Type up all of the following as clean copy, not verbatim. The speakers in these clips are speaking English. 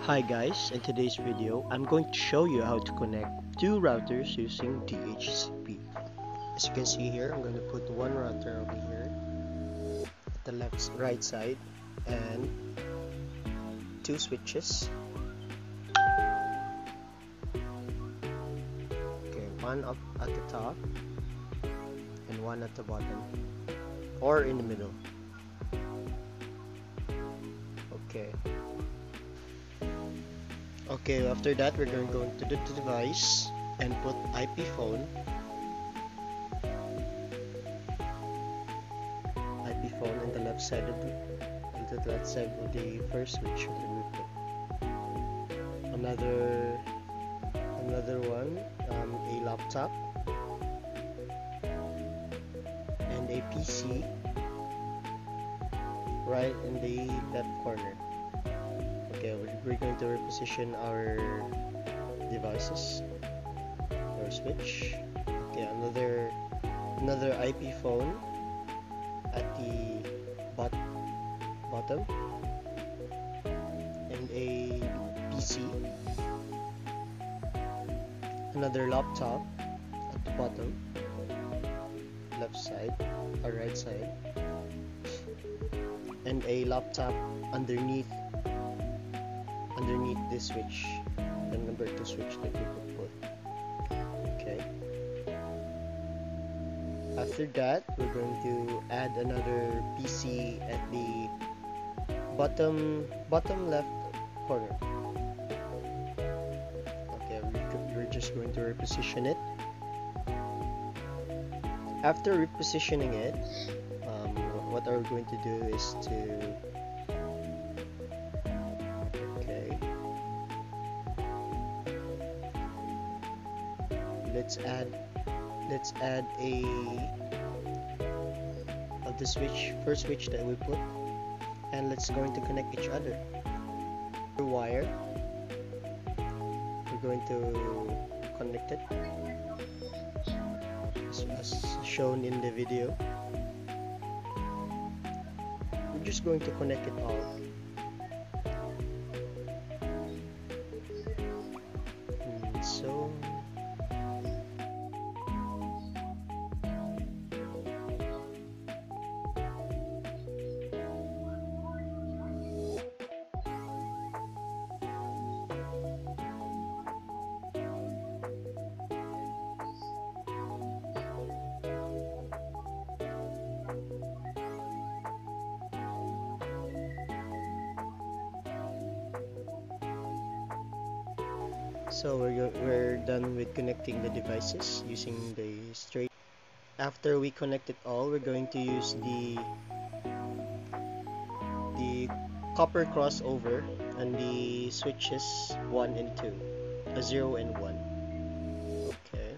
Hi guys, in today's video, I'm going to show you how to connect two routers using DHCP. As you can see here, I'm going to put one router over here at the right side and two switches. Okay, one up at the top and one at the bottom or in the middle. Okay, after that we're going to go into the device and put IP phone on the left side of the first switch, and then we put another one, a laptop and a PC right in the left corner. Okay, we're going to reposition our devices, our switch. Okay, another IP phone at the bottom and a PC, another laptop at the bottom, left side or right side, and a laptop underneath this switch, the number 2 switch that we could put. Okay, after that we're going to add another PC at the bottom left corner. Okay, we're just going to reposition it. After repositioning it, what are we going to do is to let's add a of the first switch that we put, and let's going to connect each other through wire. We're going to connect it as shown in the video. We're just going to connect it all. So we're done with connecting the devices using the straight. After we connect it all, we're going to use the copper crossover on the switches 1 and 2, 0 and 1. Okay,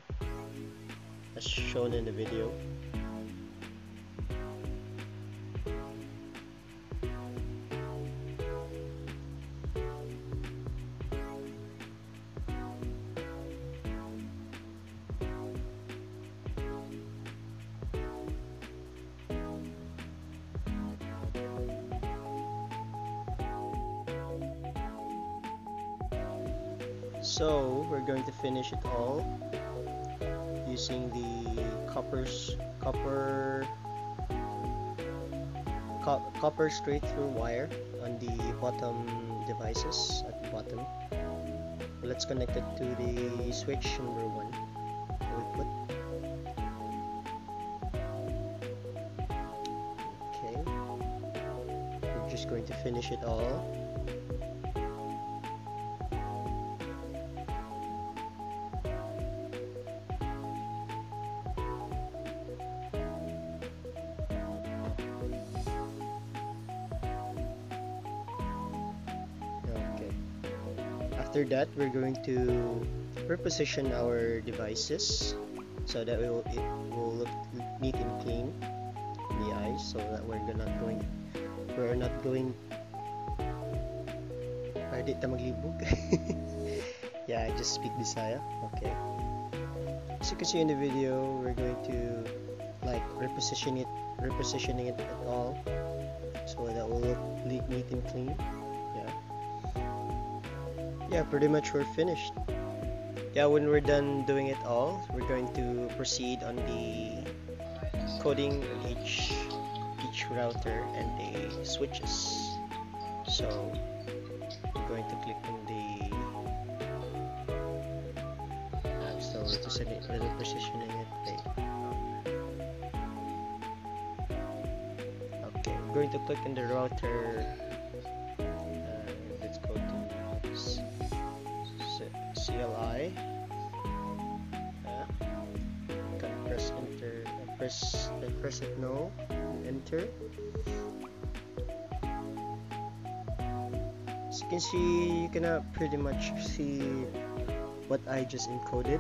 as shown in the video. So we're going to finish it all using the copper straight through wire on the bottom devices at the bottom. Let's connect it to the switch number 1 that we put. Okay, we're just going to finish it all. After that, we're going to reposition our devices so that it will look neat and clean in the eyes, so that we're not going Pwede ta maglibog. Yeah, I just speak Bisaya. Okay, as you can see in the video, we're going to repositioning it at all so that will look neat and clean. Yeah. Yeah, pretty much we're finished. Yeah, when we're done doing it all, we're going to proceed on the coding each router and the switches. So we're going to click on the so we're just positioning it. Okay, I'm going to click on the router. Let's go to CLI. Can press enter. Press it no. Enter. As you can see, you can pretty much see what I just encoded.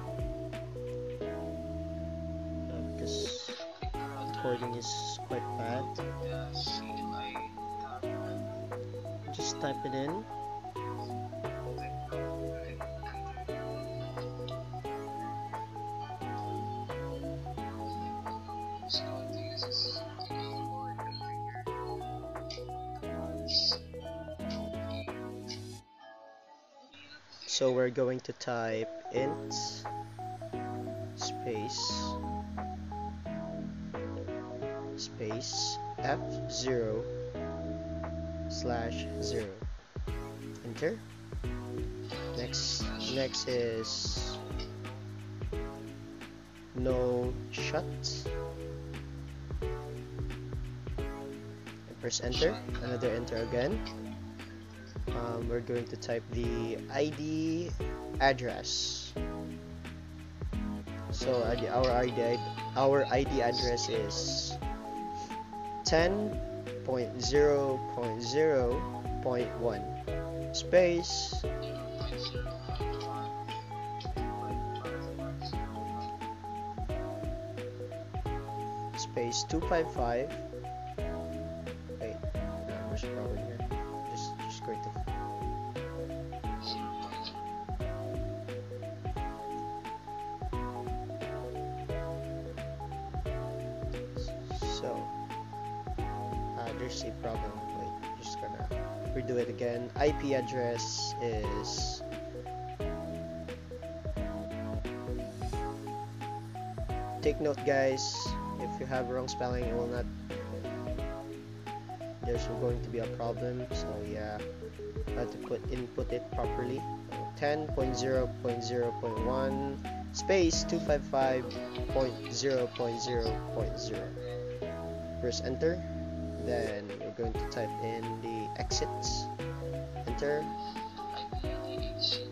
Because encoding is quite bad. Just type it in. So we're going to type int space f0/0. Enter. Next is no shut. And press enter. Another enter again. We're going to type the ID address. So our ID address is 10.0.0.1 space space 255. Wait, there's a problem here. Just going to there's a problem. Wait, just gonna redo it again. IP address is take note, guys, if you have wrong spelling, it will not, there's going to be a problem. So yeah, have to input it properly. 10.0.0.1 space 255.0.0.0. Press enter. Then we're going to type in the exits. Enter.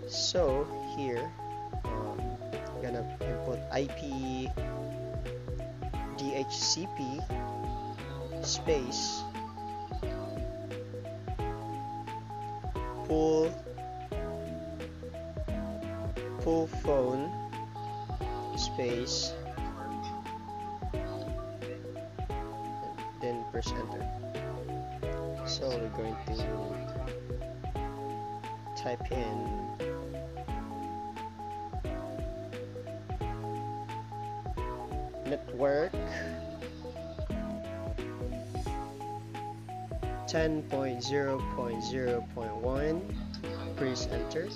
So here, I'm gonna input IP DHCP space pull phone space, then press enter. So we're going to type in network 10.0.0.1. Press enter.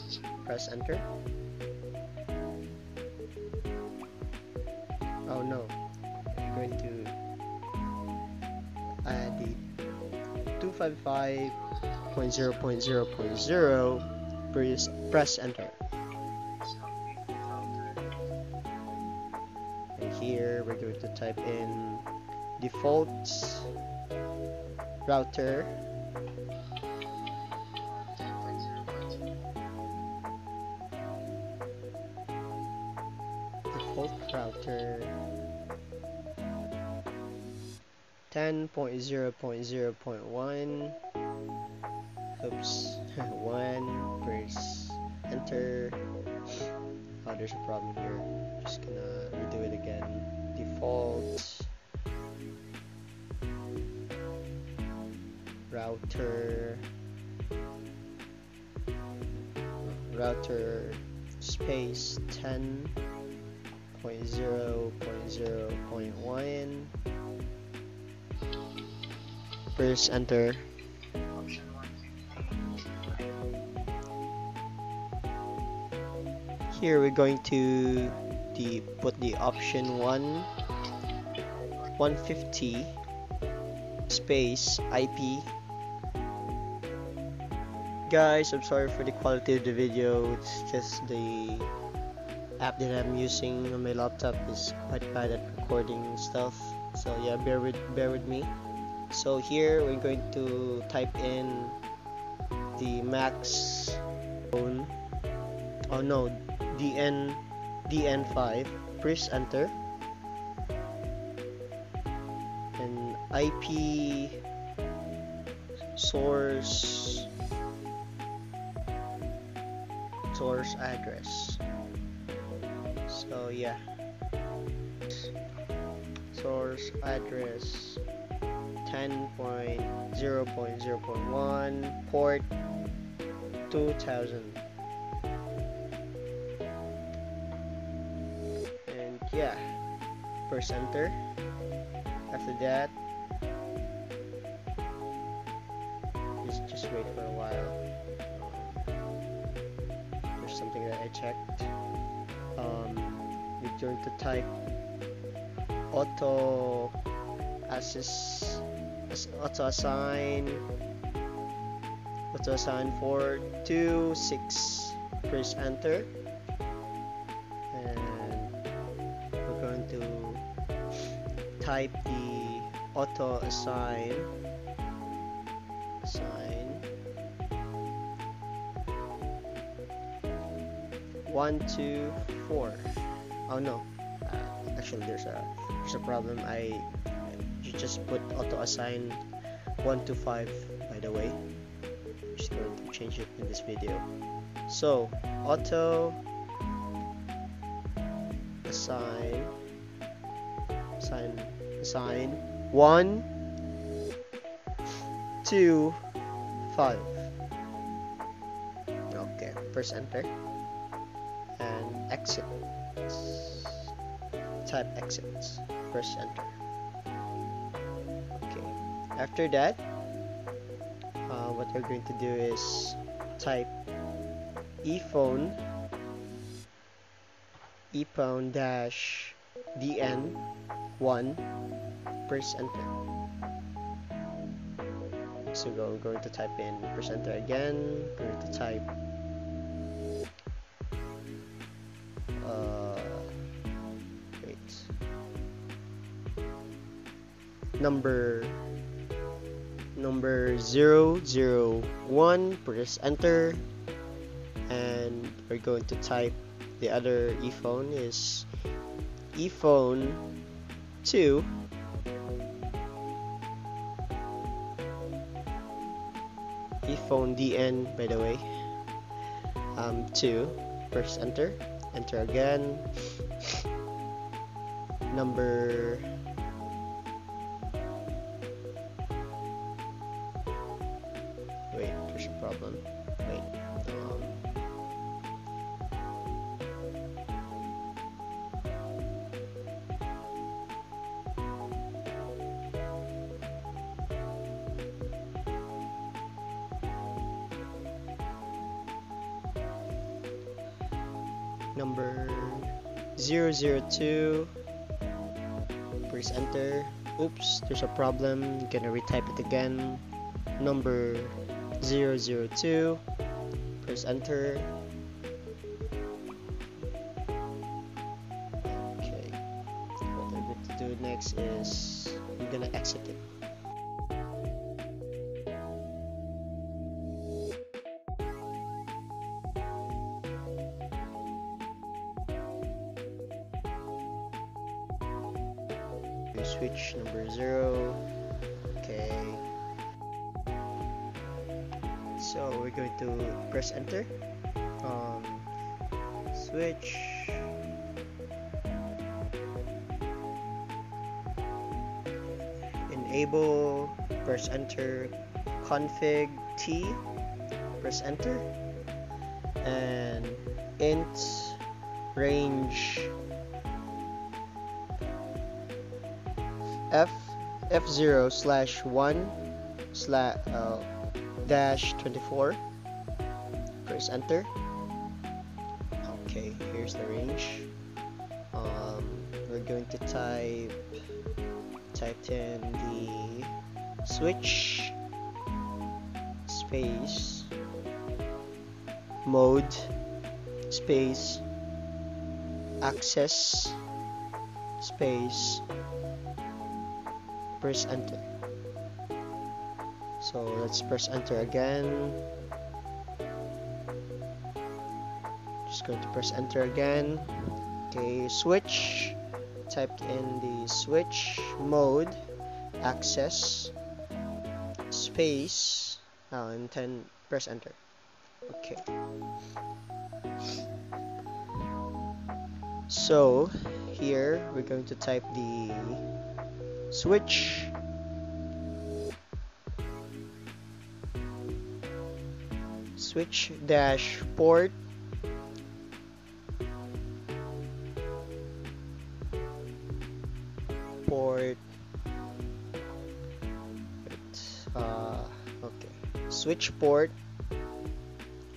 Oh no, I'm going to add the 255.0.0.0. Press enter. And here we're going to type in defaults router router 10.0.0.1. Oops. 1. Press enter. Oh, there's a problem here. Just gonna redo it again. Default router space 10.0.0.1. Press enter. Here we're going to put the option 150 space IP. Guys, I'm sorry for the quality of the video. It's just the app that I'm using on my laptop is quite bad at recording stuff. So yeah, bear with me. So here we're going to type in the max phone. Oh no, DN5. Press enter. And IP source address. So yeah, source address 10.0.0.1 port 2000. And yeah, press enter. After that, just wait for a while. There's something that I checked. We're going to type auto assign 426. Press enter, and we're going to type the auto assign 1 2 4. Oh no, actually there's a problem. You just put auto assign 1 to 5, by the way. I'm just going to change it in this video. So auto assign 1 2 5. Okay, press enter and exit. Type exit. Press enter. Okay. After that, what we're going to do is type ephone dash DN1. Press enter. So I'm going to type in, press enter again. I'm going to type number 001. Press enter, and we're going to type the other ephone is ephone 2 ephone DN, by the way, 2. Press enter again. Number wait, there's a problem. Wait, number 002. Press enter. Oops, there's a problem. I'm gonna retype it again. Number 002. Press enter. Okay, what I'm going to do next is I'm gonna exit it. Switch number 0. Okay, so we're going to press enter. Switch enable. Press enter. Config T. Press enter, and int range F0/1/-24. Press enter. Okay, here's the range. We're going to type in the switch space mode space access space press enter. So let's press enter again. Just going to press enter again. Okay, switch, typed in the switch mode access space and then press enter. Okay, so here we're going to type the switch dash port okay, switch port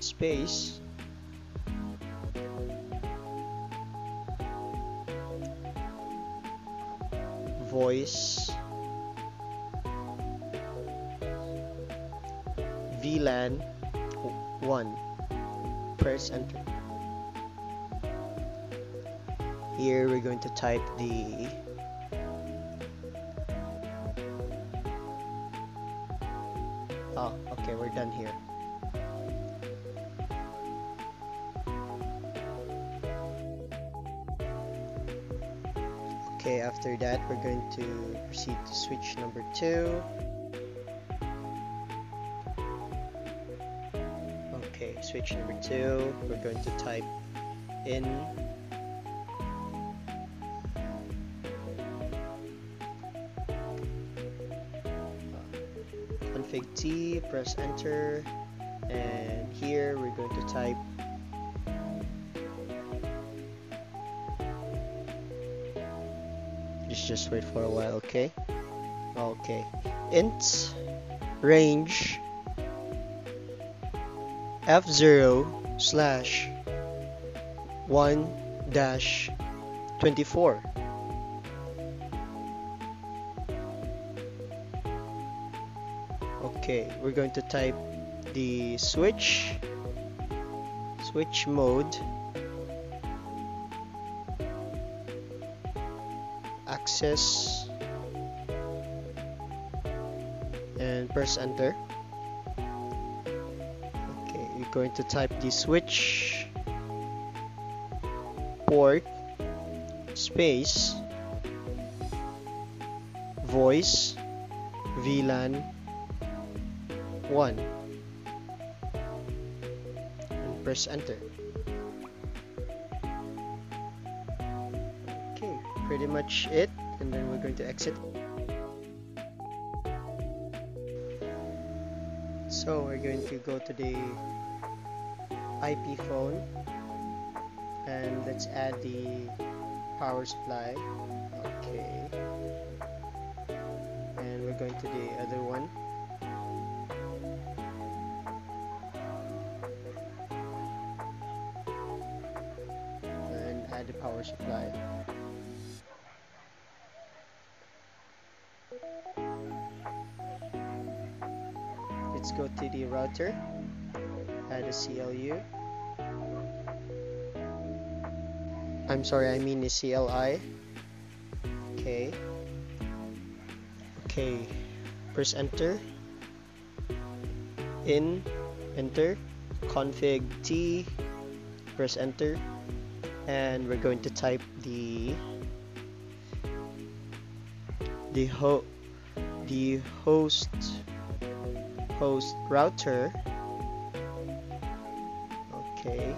space voice VLAN 1. Press enter. Here we're going to type the okay, we're done here. Okay, after that we're going to proceed to switch number 2. Okay, switch number 2, we're going to type in config T, press enter, and here we're going to type just wait for a while. Okay, int range F0/1-24. Okay, we're going to type the switch mode access and press enter. Okay, you're going to type the switch port space voice VLAN 1 and press enter. Okay, pretty much it, and then we're going to exit. So we're going to go to the IP phone and let's add the power supply. Okay, and we're going to the other one. The power supply. Let's go to the router, add a CLU. I'm sorry, I mean the CLI. Okay. Okay, press enter. Enter. Config T, press enter. And we're going to type the host router. Okay,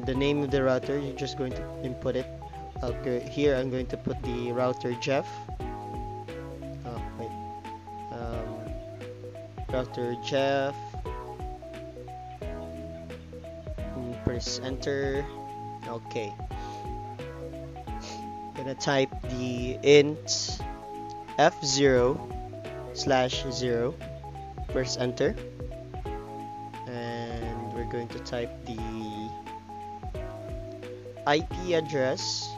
the name of the router, you're just going to input it. Okay, here I'm going to put the router Jeff. Router Jeff. Press enter. Okay, gonna type the int F0/0, press enter, and we're going to type the IP address.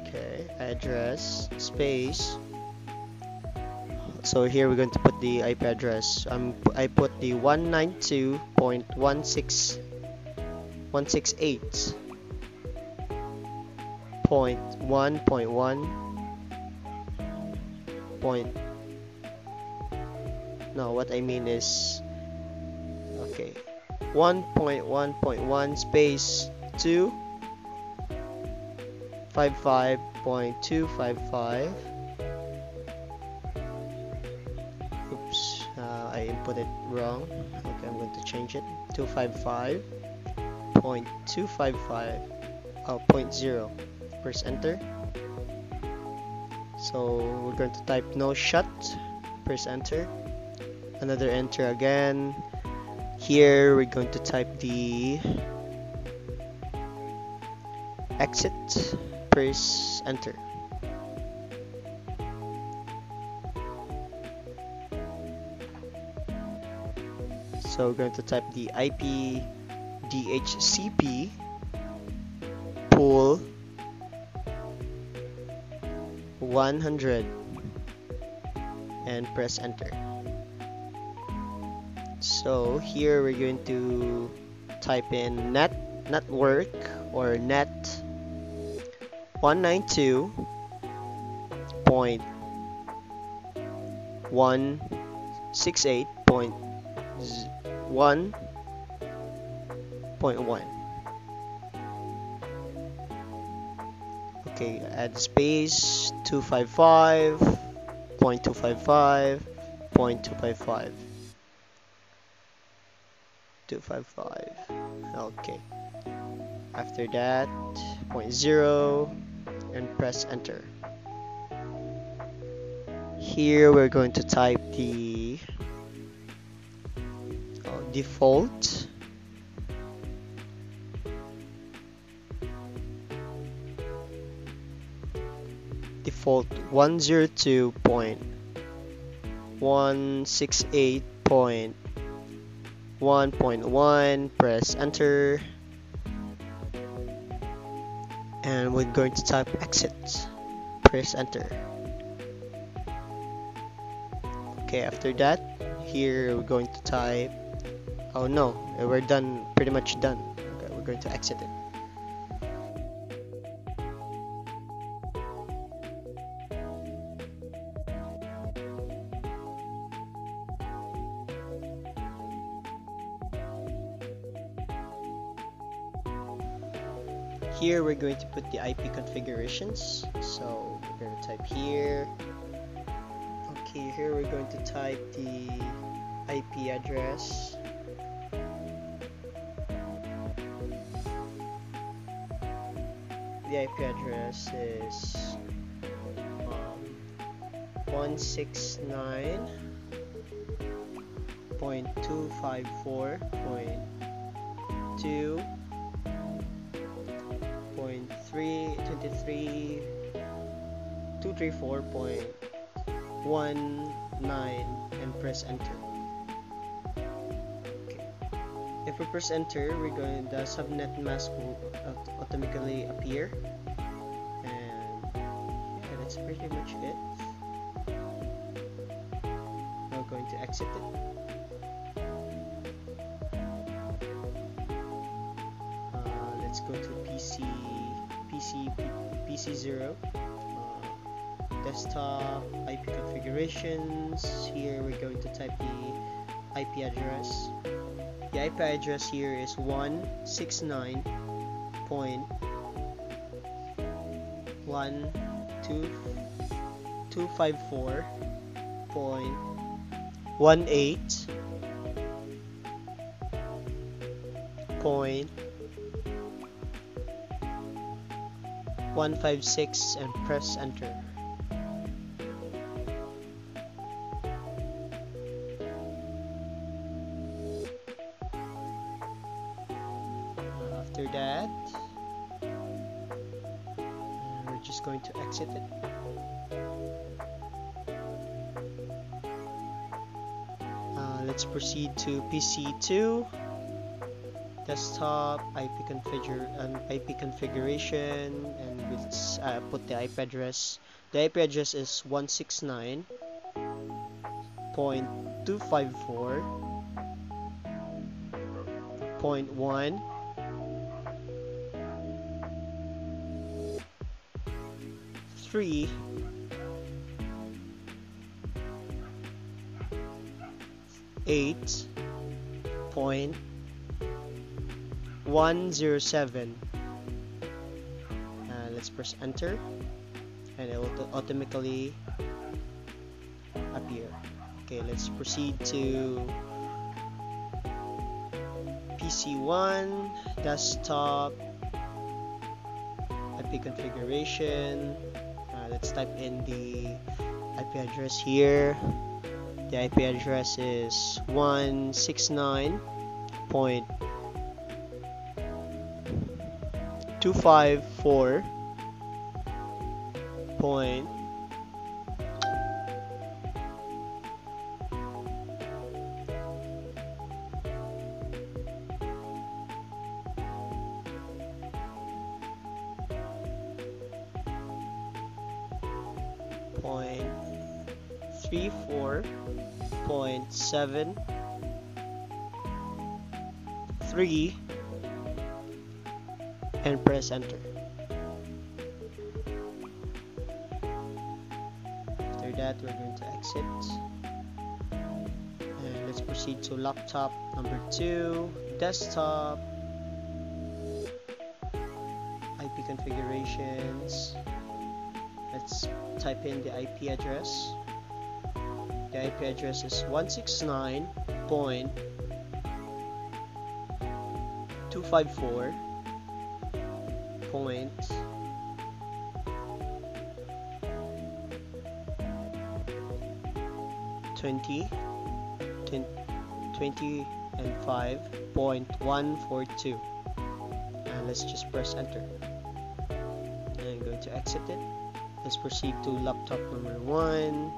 Okay, address space. So here we're going to put the IP address. I put the 192.168.1.1. No, what I mean is, okay, 1.1.1 space 255.255. Oops, I input it wrong. Okay, I'm going to change it. 255.255. Oh, 0. Press enter. So we're going to type no shut. Press enter. Another enter again. Here we're going to type the exit. Press enter. So we're going to type the IP DHCP pool 100 and press enter. So here we're going to type in network or net 192.168.1.1. Okay, add space 255.255.255. 255. Okay. After that, 0 and press enter. Here we're going to type the default default 102.168.1.1. Press enter, and we're going to type exit. Press enter. Okay, after that, here we're going to type, oh no, we're done, pretty much done. Okay, we're going to exit it. Here we're going to put the IP configurations. So we're going to type here. Okay, here we're going to type the IP address. The IP address is 169.254.2.3.234.19 and press enter. Okay. If we press enter, the subnet mask will automatically appear, and yeah, that's pretty much it. We're going to exit it. Let's go to PC0, desktop IP configurations. Here we're going to type the IP address. The IP address here is 162.168.156 and press enter. After that, we're just going to exit it. let's proceed to PC2, desktop, IP configuration, and let's put the IP address. The IP address is 169.254.1 3 8.107. Let's press enter and it will automatically appear. Okay, let's proceed to PC1, desktop, IP configuration. Let's type in the IP address here. The IP address is 169.254. Point 34.73 and press enter. After that, we're going to exit and let's proceed to laptop number 2, desktop, IP configurations. Let's type in the IP address. The IP address is 169.254.20 and 5.142, and let's just press enter. And I'm going to exit it. Let's proceed to laptop number 1,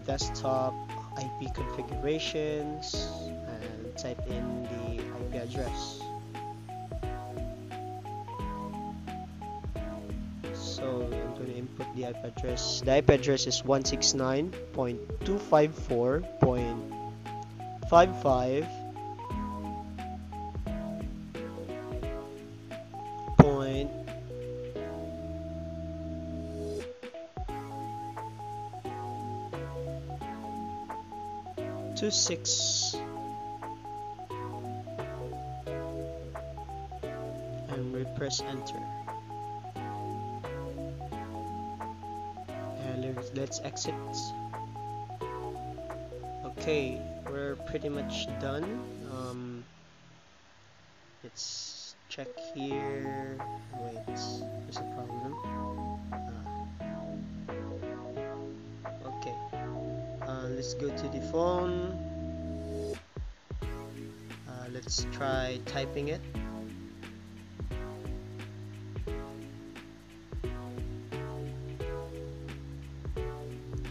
desktop, IP configurations, and type in the IP address. So I'm going to input the IP address. The IP address is 169.254.55. 26 and we press enter and let's exit. Okay, we're pretty much done. Let's check here. Wait, there's a problem. Okay, let's go to the phone. Let's try typing it.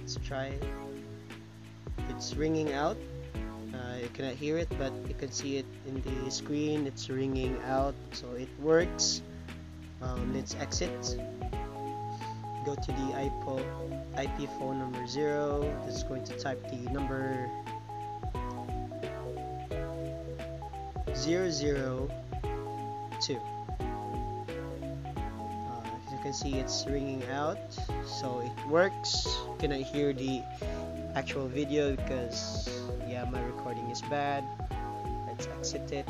Let's try it. It's ringing out. You cannot hear it, but you can see it in the screen. It's ringing out, so it works. Let's exit. Go to the IP phone number 0. This is going to type the number 002. As you can see, it's ringing out, so it works. You cannot hear the actual video because my recording is bad. Let's exit it.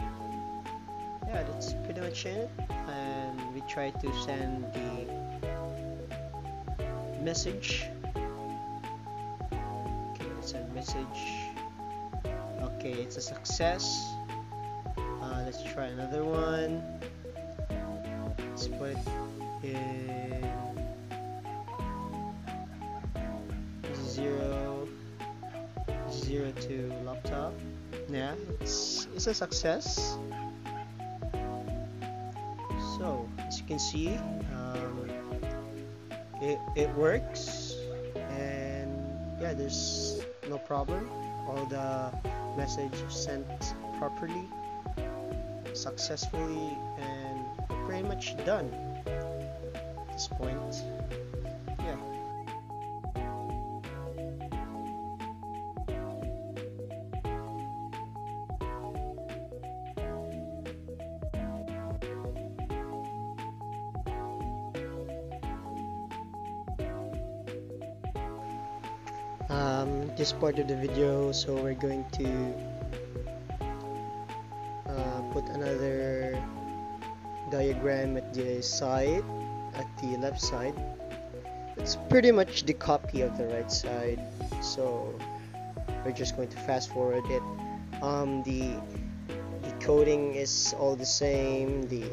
Yeah, that's pretty much it. And we try to send the message. Okay, let's send message. Okay, it's a success. Let's try another one. Let's put in 002 laptop. Yeah, it's a success. So as you can see, it works, and yeah, there's no problem. all the message sent properly, successfully, and we're pretty much done at this point. Yeah. This part of the video, so we're going to put another diagram at the side, at the left side. It's pretty much the copy of the right side, so we're just going to fast forward it. The coding is all the same, the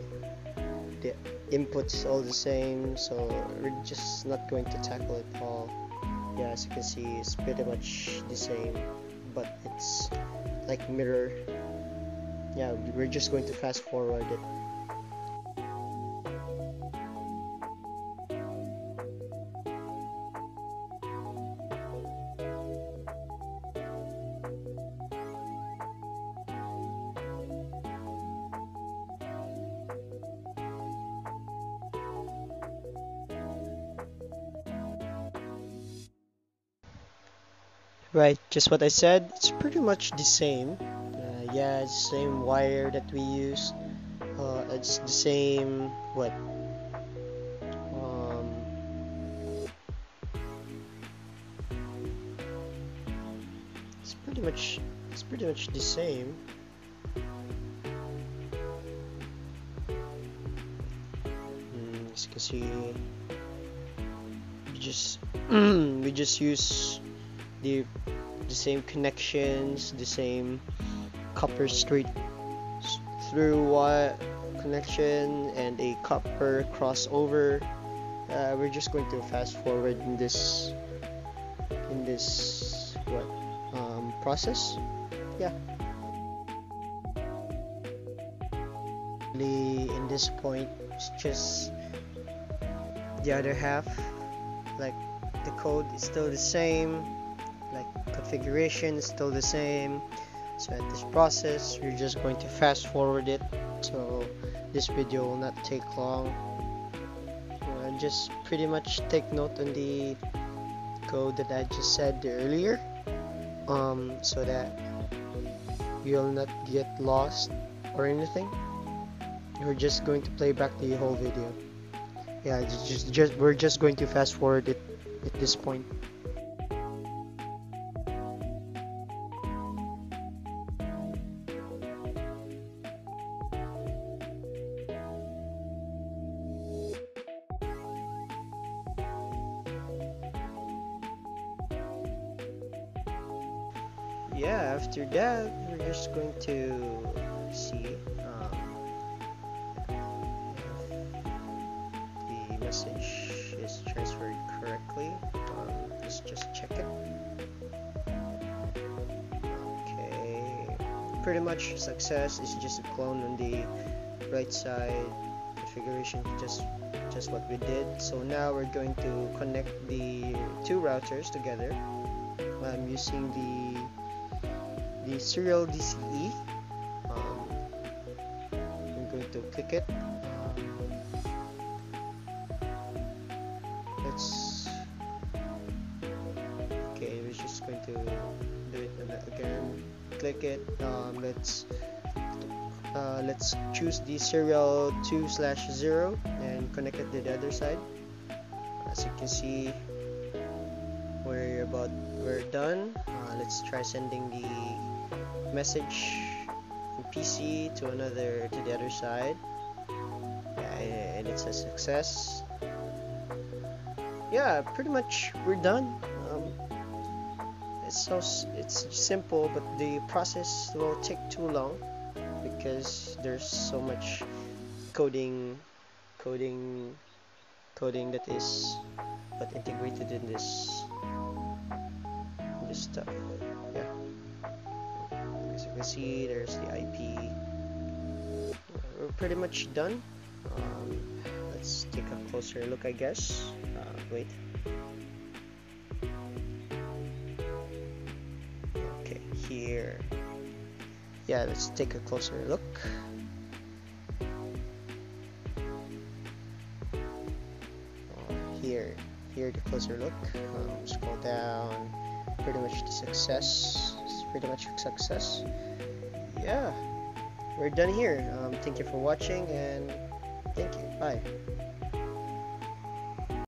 inputs all the same, so we're just not going to tackle it all. Yeah, as you can see, it's pretty much the same, but it's like mirror. Yeah, we're just going to fast forward it. Right, just what I said, it's pretty much the same. Yeah, it's the same wire that we use. It's the same, what? Um, it's pretty much the same. As you can see, we just use the same connections, the same copper straight through wire connection and a copper crossover. We're just going to fast forward in this process. Yeah. In this point, it's just the other half. Like the code is still the same. Like configuration is still the same, so at this process we're just going to fast forward it, so this video will not take long. Just pretty much take note on the code that I just said earlier, so that you'll not get lost or anything. We're just going to play back the whole video. Yeah, we're just going to fast forward it at this point. Yeah, after that we're just going to see if the message is transferred correctly. Let's just check it. Okay, pretty much success. Is just a clone on the right side. Configuration just what we did. So now we're going to connect the two routers together. I'm using the serial DCE. I'm going to click it. We're just going to do it again. Click it. Let's choose the serial 2/0 and connect it to the other side. As you can see, we're done. Let's try sending the message from PC to the other side. Yeah, and it's a success. Yeah, pretty much we're done. It's simple, but the process will take too long because there's so much coding that is integrated in this stuff. Yeah, as you can see, there's the IP. We're pretty much done. Let's take a closer look, I guess. Wait. Okay. here. Yeah, let's take a closer look. Here the closer look. Scroll down. Pretty much the success. It's pretty much a success. Yeah, we're done here. Thank you for watching, and thank you. Bye.